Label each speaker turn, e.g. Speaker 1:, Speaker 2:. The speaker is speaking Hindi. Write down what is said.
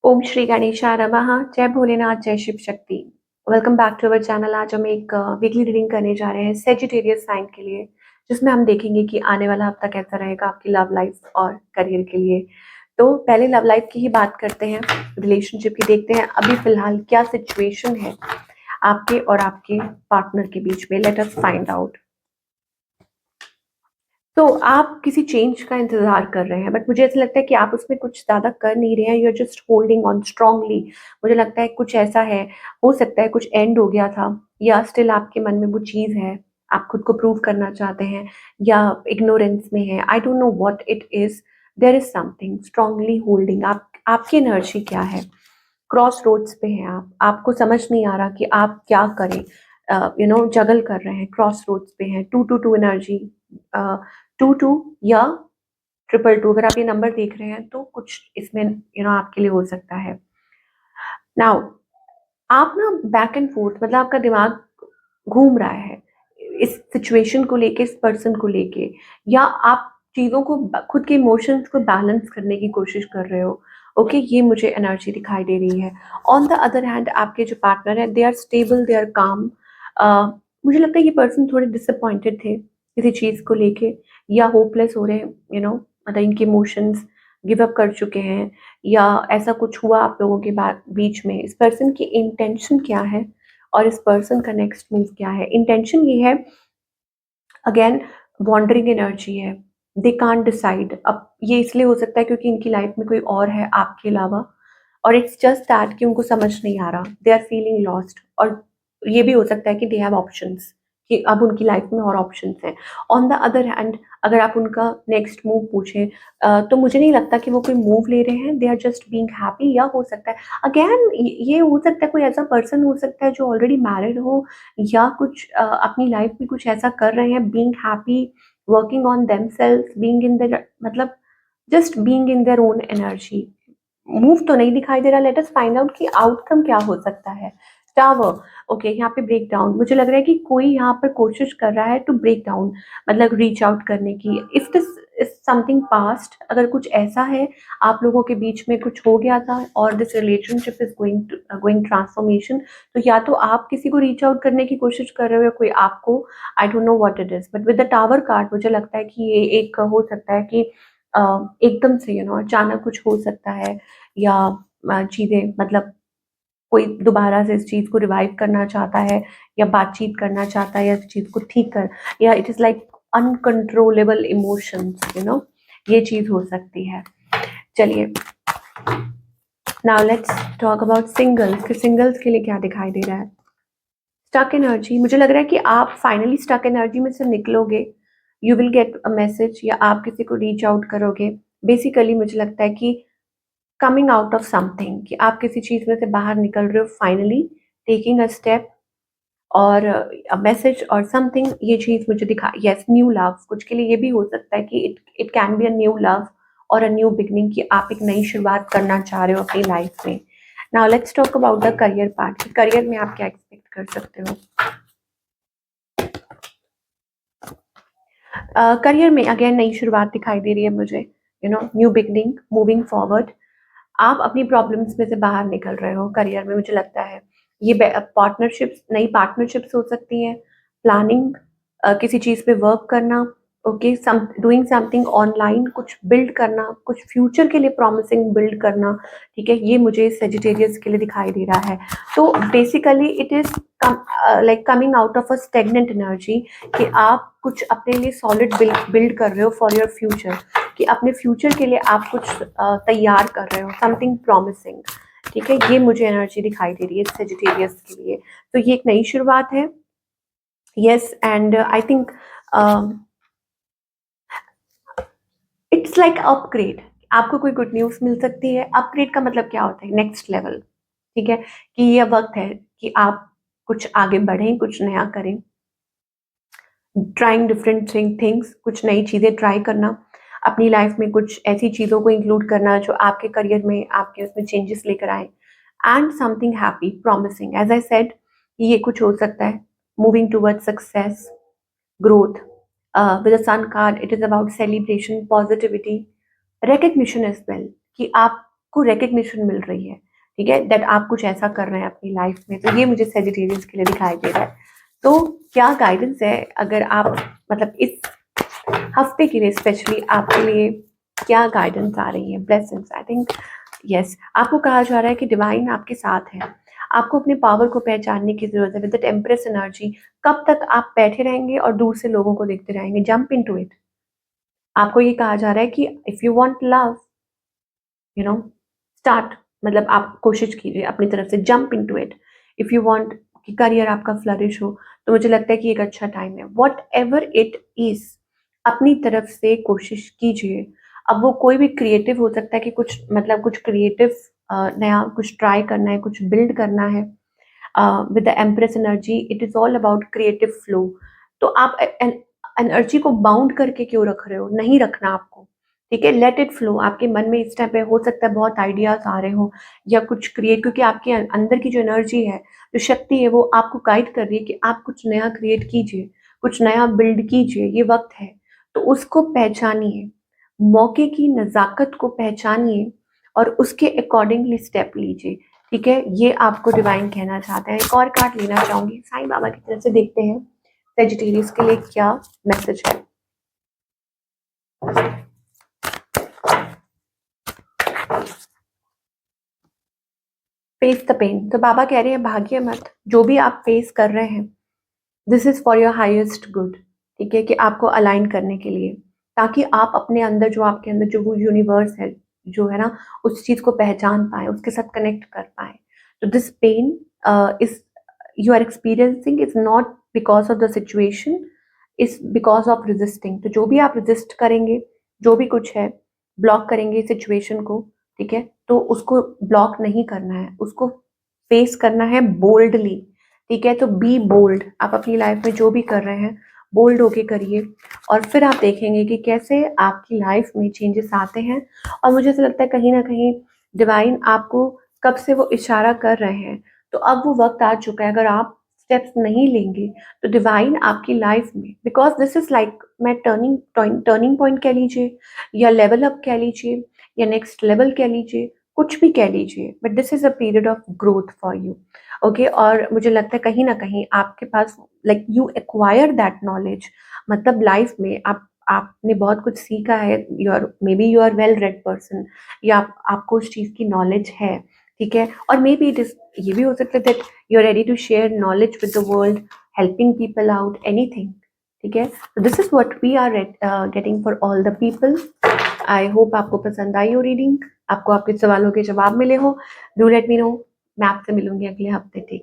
Speaker 1: ओम श्री गणेशाय नमः। जय भोलेनाथ, जय Shiv Shakti. Welcome back to our channel. आज हम एक वीकली रीडिंग करने जा रहे हैं सेजिटेरियस साइन के लिए, जिसमें हम देखेंगे कि आने वाला हफ्ता कैसा रहेगा आपकी लव लाइफ और करियर के लिए। तो पहले लव लाइफ की ही बात करते हैं, रिलेशनशिप की देखते हैं अभी फिलहाल क्या सिचुएशन है आपके और आपके पार्टनर के बीच में। Late us find out. तो आप किसी चेंज का इंतज़ार कर रहे हैं, बट मुझे ऐसा लगता है कि आप उसमें कुछ ज़्यादा कर नहीं रहे हैं, you are just holding on strongly. मुझे लगता है कुछ ऐसा है, हो सकता है कुछ एंड हो गया था, या स्टिल आपके मन में वो चीज़ है, आप खुद को प्रूव करना चाहते हैं, या इग्नोरेंस में है। I don't know what it is, there is something strongly holding. आप आपकी एनर्जी क्या है? क्रॉस रोड्स पे हैं आप, आपको समझ नहीं आ रहा कि आप क्या करें। जगल कर रहे हैं, क्रॉस रोड्स पे हैं। 2-2-2 एनर्जी, 2-2 या 2-2-2। अगर आप ये नंबर देख रहे हैं तो कुछ इसमें आपके लिए हो सकता है। नाउ आप ना बैक एंड फोर्थ, मतलब आपका दिमाग घूम रहा है इस सिचुएशन को लेके, इस पर्सन को लेके, या आप चीज़ों को खुद के इमोशंस को बैलेंस करने की कोशिश कर रहे हो। ओके, ये मुझे एनर्जी दिखाई दे रही है। ऑन द अदर हैंड आपके जो पार्टनर है, they are stable, they are calm. मुझे लगता है ये पर्सन थोड़े डिसअपॉइंटेड थे किसी चीज़ को लेके, या होपलेस हो रहे हैं, मतलब इनके इमोशंस गिव अप कर चुके हैं, या ऐसा कुछ हुआ आप लोगों के बीच में। इस पर्सन की इंटेंशन क्या है और इस पर्सन का नेक्स्ट मूव क्या है? इंटेंशन ये है, अगेन वॉन्डरिंग एनर्जी है, दे कांट डिसाइड। अब ये इसलिए हो सकता है क्योंकि इनकी लाइफ में कोई और है आपके अलावा, और इट्स जस्ट दैट कि उनको समझ नहीं आ रहा, दे आर फीलिंग लॉस्ट। और ये भी हो सकता है कि दे हैव ऑप्शंस, कि अब उनकी लाइफ में और ऑप्शंस हैं। ऑन द अदर हैंड अगर आप उनका नेक्स्ट मूव पूछें, तो मुझे नहीं लगता कि वो कोई मूव ले रहे हैं, they are just being happy. या हो सकता है अगेन ये हो सकता है कोई ऐसा पर्सन हो सकता है जो ऑलरेडी मैरिड हो, या कुछ अपनी लाइफ में कुछ ऐसा कर रहे हैं, being happy, working on themselves, being in their, मतलब just being in their own energy. Move तो नहीं दिखाई दे रहा। लेट अस फाइंड आउट कि आउटकम क्या हो सकता है। टावर, ओके, यहाँ पे ब्रेक डाउन। मुझे लग रहा है कि कोई यहाँ पर कोशिश कर रहा है टू ब्रेक डाउन, मतलब रीच आउट करने की। If this is something past, अगर कुछ ऐसा है आप लोगों के बीच में कुछ हो गया था और this relationship is going transformation, तो या तो आप किसी को रीच आउट करने की कोशिश कर रहे हो या कोई आपको। आई don't know what it is, but with the tower card मुझे लगता है कि ये एक हो सकता है कि एकदम से अचानक कुछ हो सकता है, या चीज़ें, मतलब कोई दोबारा से इस चीज़ को रिवाइव करना चाहता है, या बातचीत करना चाहता है, या इस चीज़ को ठीक कर, या it is like uncontrollable emotions, ये चीज़ हो सकती है। चलिए, now let's talk about singles, कि सिंगल्स के लिए क्या दिखाई दे रहा है। स्टक एनर्जी, मुझे लग रहा है कि आप फाइनली स्टक एनर्जी में से निकलोगे। You will get a message, या आप किसी को रीच आउट करोगे। बेसिकली मुझे लगता है कि कमिंग आउट ऑफ समथिंग, कि आप किसी चीज़ में से बाहर निकल रहे हो, फाइनली टेकिंग अ स्टेप, और अ मैसेज और समथिंग, ये चीज़ मुझे दिखा। यस, न्यू लव, कुछ के लिए ये भी हो सकता है कि it it can be a new love और अ न्यू बिगनिंग, कि आप एक नई शुरुआत करना चाह रहे हो अपनी लाइफ में। Now let's talk about the career part. Career में आप क्या एक्सपेक्ट कर सकते हो? करियर में अगेन नई शुरुआत दिखाई दे रही है मुझे, न्यू बिगनिंग, मूविंग फॉरवर्ड। आप अपनी प्रॉब्लम्स में से बाहर निकल रहे हो करियर में, मुझे लगता है। ये पार्टनरशिप्स, नई पार्टनरशिप्स हो सकती हैं, प्लानिंग, किसी चीज़ पे वर्क करना, ओके, सम डूइंग समथिंग ऑनलाइन, कुछ बिल्ड करना, कुछ फ्यूचर के लिए प्रॉमिसिंग बिल्ड करना। ठीक है, ये मुझे सेजिटेरियस के लिए दिखाई दे रहा है। तो basically it is like coming out of a stagnant energy, कि आप कुछ अपने लिए सॉलिड बिल्ड कर रहे हो फॉर योर फ्यूचर, कि अपने फ्यूचर के लिए आप कुछ तैयार कर रहे हो, समथिंग प्रॉमिसिंग। ठीक है, ये मुझे एनर्जी दिखाई दे रही है सेजिटेरियस के लिए। तो ये एक नई शुरुआत है। Yes, and I think it's like upgrade. आपको कोई गुड न्यूज़ मिल सकती है। अपग्रेड का मतलब क्या होता है? Next level. ठीक है, कि ये वक्त है कि आप कुछ आगे बढ़ें, कुछ नया करें, ट्राइंग डिफरेंट थिंग्स, कुछ नई चीज़ें ट्राई करना, अपनी लाइफ में कुछ ऐसी चीज़ों को इंक्लूड करना जो आपके करियर में, आपके उसमें चेंजेस लेकर आए, and something happy promising. As I said, ये कुछ हो सकता है moving towards success, growth. With the sun card, it is about celebration, positivity, recognition as well, कि आप आपको रिकग्निशन मिल रही है, ठीक है, दैट आप कुछ ऐसा कर रहे हैं अपनी लाइफ में। तो ये मुझे सेजिटेरियंस के लिए दिखाई दे रहा है। तो क्या गाइडेंस है, अगर आप मतलब इस हफ्ते के लिए स्पेशली आपके लिए क्या गाइडेंस आ रही है, ब्लेसिंग्स? आई थिंक यस, आपको कहा जा रहा है कि डिवाइन आपके साथ है। आपको अपने पावर को पहचानने की जरूरत है। विद दैट एम्प्रेस एनर्जी, कब तक आप बैठे रहेंगे और दूर से लोगों को देखते रहेंगे? Jump into it. आपको ये कहा जा रहा है कि if you want love, you know, start, मतलब आप कोशिश कीजिए अपनी तरफ से, jump into it. If you want कि करियर आपका फ्लरिश हो, तो मुझे लगता है कि एक अच्छा टाइम है। वॉट एवर इट इज, अपनी तरफ से कोशिश कीजिए। अब वो कोई भी क्रिएटिव हो सकता है कि कुछ मतलब कुछ क्रिएटिव नया कुछ ट्राई करना है, कुछ बिल्ड करना है। With the empress energy it is all about creative flow. तो आप एनर्जी को बाउंड करके क्यों रख रहे हो? नहीं रखना आपको, ठीक है। Let it flow. आपके मन में इस टाइम पे हो सकता है बहुत आइडियाज आ रहे हो या कुछ क्रिएट, क्योंकि आपके अंदर की जो एनर्जी है, जो शक्ति है, वो आपको गाइड कर रही है कि आप कुछ नया क्रिएट कीजिए, कुछ नया बिल्ड कीजिए। ये वक्त है, तो उसको पहचानिए, मौके की नजाकत को पहचानिए और उसके अकॉर्डिंगली स्टेप लीजिए, ठीक है। ये आपको डिवाइन कहना चाहते हैं। एक और कार्ड लेना चाहूंगी साईं बाबा की तरफ से, देखते हैं वेजिटेरियंस के लिए क्या मैसेज है। Face the pain. तो बाबा कह रहे हैं भागिए मत, जो भी आप फेस कर रहे हैं, this is for your highest good, ठीक है, कि आपको अलाइन करने के लिए, ताकि आप अपने अंदर जो आपके अंदर जो वो यूनिवर्स है, जो है ना, उस चीज को पहचान पाए, उसके साथ कनेक्ट कर पाए। तो this pain is you are experiencing is not because of the situation, is because of resisting. तो जो भी आप रेजिस्ट करेंगे, जो भी कुछ है, ब्लॉक करेंगे सिचुएशन को, ठीक है, तो उसको ब्लॉक नहीं करना है, उसको फेस करना है बोल्डली, ठीक है। तो बी बोल्ड। आप अपनी लाइफ में जो भी कर रहे हैं, बोल्ड होके करिए, और फिर आप देखेंगे कि कैसे आपकी लाइफ में चेंजेस आते हैं। और मुझे ऐसा लगता है कहीं ना कहीं डिवाइन आपको कब से वो इशारा कर रहे हैं, तो अब वो वक्त आ चुका है। अगर आप स्टेप्स नहीं लेंगे, तो डिवाइन आपकी लाइफ में, बिकॉज दिस इज लाइक, मैं टर्निंग टर्निंग पॉइंट कह लीजिए, या लेवल अप कह लीजिए, या नेक्स्ट लेवल कह लीजिए, कुछ भी कह लीजिए, but this is a period of growth for you, okay. और मुझे लगता है कहीं ना कहीं आपके पास, like you acquire that knowledge, मतलब लाइफ में आपने बहुत कुछ सीखा है। You are, maybe you are well read person, या आपको उस चीज की नॉलेज है, ठीक है। और मे बी इट इज, ये भी हो सकता है that you are ready to share knowledge with the world, helping people out, anything, ठीक है। तो this is what we are getting for all the people. I hope आपको पसंद आई हो रीडिंग, आपको आपके सवालों के जवाब मिले हो। Do let me know. मैं आपसे मिलूंगी अगले हफ्ते, ठीक है।